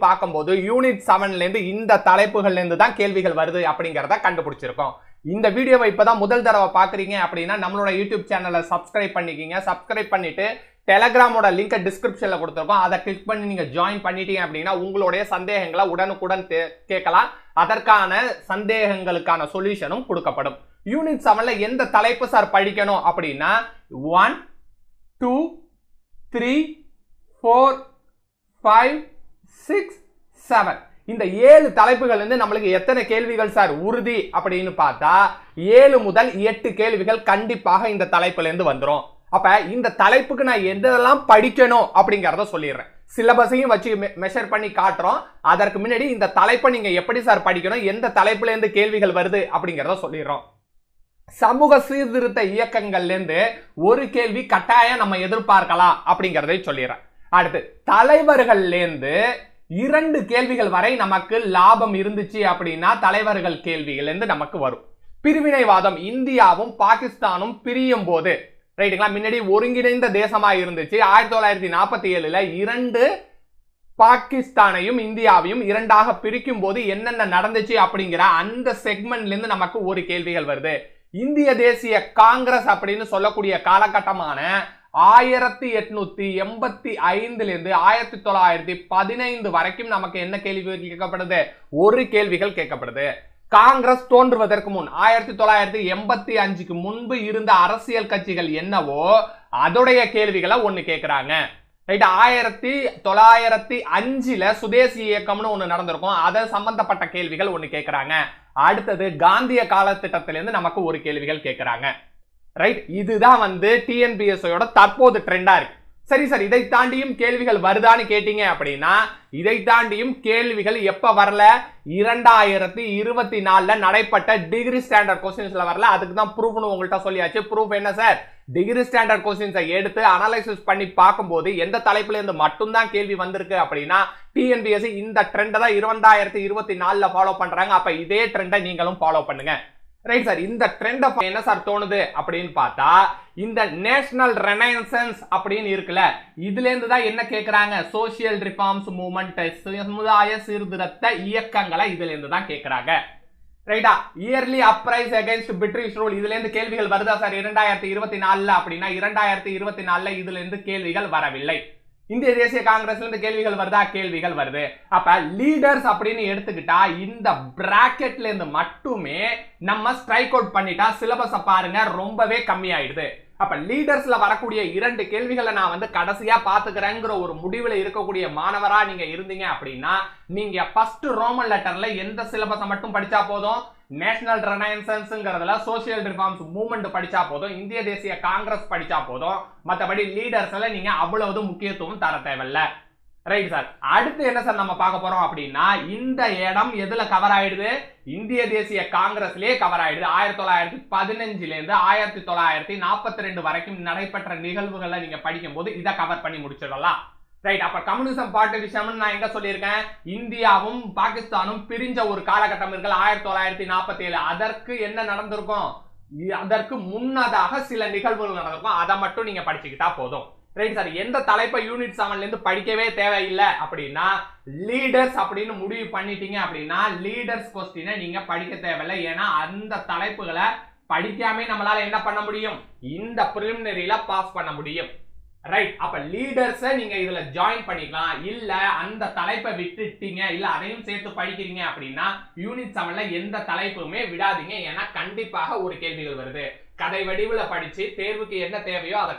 பார்க்கும்போது யூனிட் 7ல இருந்து இந்த தலைப்புகள்ல இருந்து தான் கேள்விகள் வருது அப்படிங்கறத கண்டுபிடிச்சிருக்கோம். இந்த வீடியோவை இப்பதான் முதல் தடவை பாக்குறீங்க அப்படின்னா நம்மளோட யூடியூப் சேனலை சப்ஸ்கிரைப் பண்ணிக்கிங்க. சப்ஸ்கிரைப் பண்ணிட்டு டெலகிராமோட லிங்கை டிஸ்கிரிப்ஷன்ல கொடுத்துருக்கோம். அதை கிளிக் பண்ணி நீங்க ஜாயின் பண்ணிட்டீங்க அப்படின்னா உங்களுடைய சந்தேகங்களை உடனுக்குடன் கேட்கலாம். அதற்கான சந்தேகங்களுக்கான சொல்யூஷனும் கொடுக்கப்படும். யூனிட் 7ல எந்த தலைப்பு சார் படிக்கணும் அப்படின்னா 1 2 3 4 5 6 7 இந்த 7 தலைப்புகள் இருந்து நம்மளுக்கு எத்தனை கேள்விகள் சார் உறுதி அப்படின்னு பார்த்தா 7 முதல் 8 கேள்விகள் கண்டிப்பாக இந்த தலைப்புல இருந்து வந்துரும். அப்ப இந்த தலைப்புக்கு நான் எதெல்லாம் படிக்கணும் அப்படிங்கறத சொல்லிடுறேன். சிலபஸையும் வச்சு மெஷர் பண்ணி காட்டுறோம். அதற்கு முன்னாடி இந்த தலைப்பை நீங்க எப்படி சார் படிக்கணும், எந்த தலைப்புல இருந்து கேள்விகள் வருது அப்படிங்கறத சொல்லிடுறோம். சமூக சீர்திருத்த இயக்கங்கள்ல இருந்து ஒரு கேள்வி கட்டாயம் நம்ம எதிர்பார்க்கலாம் அப்படிங்கறதை சொல்லிடுறேன். அடுத்து தலைவர்கள்ல இருந்து 2 கேள்விகள் வரை நமக்கு லாபம் இருந்துச்சு அப்படின்னா தலைவர்கள் கேள்விகள் இருந்து நமக்கு வரும். பிரிவினைவாதம், இந்தியாவும் பாகிஸ்தானும் பிரியும் போது ரைட்டுங்களா, முன்னாடி ஒருங்கிணைந்த தேசமா இருந்துச்சு. 1947ல 2 பாகிஸ்தானையும் இந்தியாவையும் 2ஆக பிரிக்கும் போது என்னென்ன நடந்துச்சு அப்படிங்கிற அந்த செக்மெண்ட்ல இருந்து நமக்கு ஒரு கேள்விகள் வருது. இந்திய தேசிய காங்கிரஸ் அப்படின்னு சொல்லக்கூடிய காலகட்டமான 1885ல இருந்து 1915 வரைக்கும் நமக்கு என்ன கேள்விகள் கேட்கப்படுது, ஒரு கேள்விகள் கேட்கப்படுது. காங்கிரஸ் தோன்றுவதற்கு முன் 1985க்கு முன்பு இருந்த அரசியல் கட்சிகள் என்னவோ அதோடைய கேள்விகளை ஒண்ணு கேட்கிறாங்க. ரைட், 1905ல சுதேசி இயக்கம்னு ஒண்ணு நடந்திருக்கும், அதை சம்பந்தப்பட்ட கேள்விகள் ஒண்ணு கேட்கிறாங்க. அடுத்தது காந்திய காலத்திட்டத்திலிருந்து நமக்கு ஒரு கேள்விகள் கேட்கிறாங்க. ரைட், இதுதான் டிஎன்பிஎஸ்சியோட தற்போது ட்ரெண்டா இருக்கு. சரி சார், இதை தாண்டியும் கேள்விகள் வருதான்னு கேட்டீங்க அப்படின்னா இதை தாண்டியும் கேள்விகள் எப்ப வரல, 2024ல நடைபெற்ற டிகிரி ஸ்டாண்டர்ட் கொஸ்டின்ஸ்ல வரல. அதுக்கு தான் ப்ரூஃப்னு உங்கள்கிட்ட சொல்லியாச்சு. ப்ரூஃப் என்ன சார், டிகிரி ஸ்டாண்டர்ட் கொஸ்டின்ஸை எடுத்து அனலைசிஸ் பண்ணி பார்க்கும்போது எந்த தலைப்புல இருந்து மட்டும்தான் கேள்வி வந்திருக்கு அப்படின்னா டிஎன்பிஎஸ்சி இந்த ட்ரெண்டை தான் 2024ல ஃபாலோ பண்றாங்க. அப்ப இதே ட்ரெண்டை நீங்களும் ஃபாலோ பண்ணுங்க. ரைட் சார், இந்த ட்ரெண்ட் என்ன சார் தோணுது அப்படின்னு பார்த்தா இந்த நேஷனல் ரெனைசன்ஸ் அப்படின்னு இருக்குல்ல, இதுல இருந்து தான் என்ன கேக்குறாங்க, சோசியல் ரிஃபார்ம்ஸ் மூவ்மெண்ட், சமுதாய சீர்திருத்த இயக்கங்களை இதுல இருந்து தான் கேக்குறாங்க. ரைட்டா, early uprise against British rule, இதுல இருந்து கேள்விகள் வருதா சார் 2024ல அப்படின்னா 2024ல இதுல இருந்து கேள்விகள் வரவில்லை. இந்திய தேசிய காங்கிரஸ்ல இருந்து கேள்விகள் வருதா, கேள்விகள் வருது. அப்ப லீடர்ஸ் அப்படின்னு எடுத்துக்கிட்டா இந்த பிராக்கெட்ல இருந்து மட்டுமே நம்ம ஸ்ட்ரைக் அவுட் பண்ணிட்டா சிலபஸ பாருங்க ரொம்பவே கம்மி ஆயிடுது. அப்ப லீடர்ஸ்ல வரக்கூடிய 2 கேள்விகளை நான் கடைசியா பாத்துக்கிறேங்கிற ஒரு முடிவுல இருக்கக்கூடிய மாணவரா நீங்க இருந்தீங்க அப்படின்னா நீங்க ஃபர்ஸ்ட் ரோமன் லெட்டர்ல எந்த சிலபஸ மட்டும் படிச்சா போதும், நேஷனல் ரெனைசன்ஸ்ங்கிறதுல சோசியல் ரிஃபார்ம்ஸ் மூவ்மெண்ட் படிச்சா போதும், இந்திய தேசிய காங்கிரஸ் படிச்சா போதும். மற்றபடி லீடர்ஸ்ல நீங்க அவ்வளவு முக்கியத்துவம் தர தேவையில்ல. ரைட் சார், அடுத்து என்ன சார் நம்ம பார்க்க போறோம் அப்படின்னா இந்த இடம் எதுல கவர் ஆயிடுது, இந்திய தேசிய காங்கிரஸ்லயே கவர் ஆயிடுது. 1915ல இருந்து 1942 வரைக்கும் நடைபெற்ற நிகழ்வுகளை நீங்க படிக்கும் போது இதை கவர் பண்ணி முடிச்சிடலாம். ரைட், அப்ப கம்யூனிசம் பார்ட்டி விஷயம் நான் எங்க சொல்லியிருக்கேன், இந்தியாவும் பாகிஸ்தானும் பிரிஞ்ச ஒரு காலகட்டம் இருக்கு 1947. அதற்கு என்ன நடந்திருக்கும், அதற்கு முன்னதாக சில நிகழ்வுகள் நடந்திருக்கும். அதை மட்டும் நீங்க படிச்சுக்கிட்டா போதும். ரைட் சார், எந்த தலைப்பை யூனிட் 7ல இருந்து படிக்கவே தேவையில்லை அப்படின்னா லீடர்ஸ் அப்படின்னு முடிவு பண்ணிட்டீங்க அப்படின்னா லீடர்ஸ் கொஸ்டினை நீங்க படிக்க தேவையில்லை. ஏன்னா அந்த தலைப்புகளை படிக்காம நம்மளால என்ன பண்ண முடியும், இந்த பிரிலிமினரியில பாஸ் பண்ண முடியும். ரைட், அப்ப லீடர்ஸை நீங்க இதுல ஜாயின் பண்ணிக்கலாம். இல்ல அந்த தலைப்பை விட்டுட்டீங்க, இல்ல அதையும் சேர்த்து படிக்கிறீங்க அப்படின்னா யூனிட் 7ல எந்த தலைப்புமே விடாதீங்க. ஏன்னா கண்டிப்பாக ஒரு கேள்விகள் வருது. கதை வடிவுல படிச்சு தேர்வுக்கு என்ன தேவையோ அதை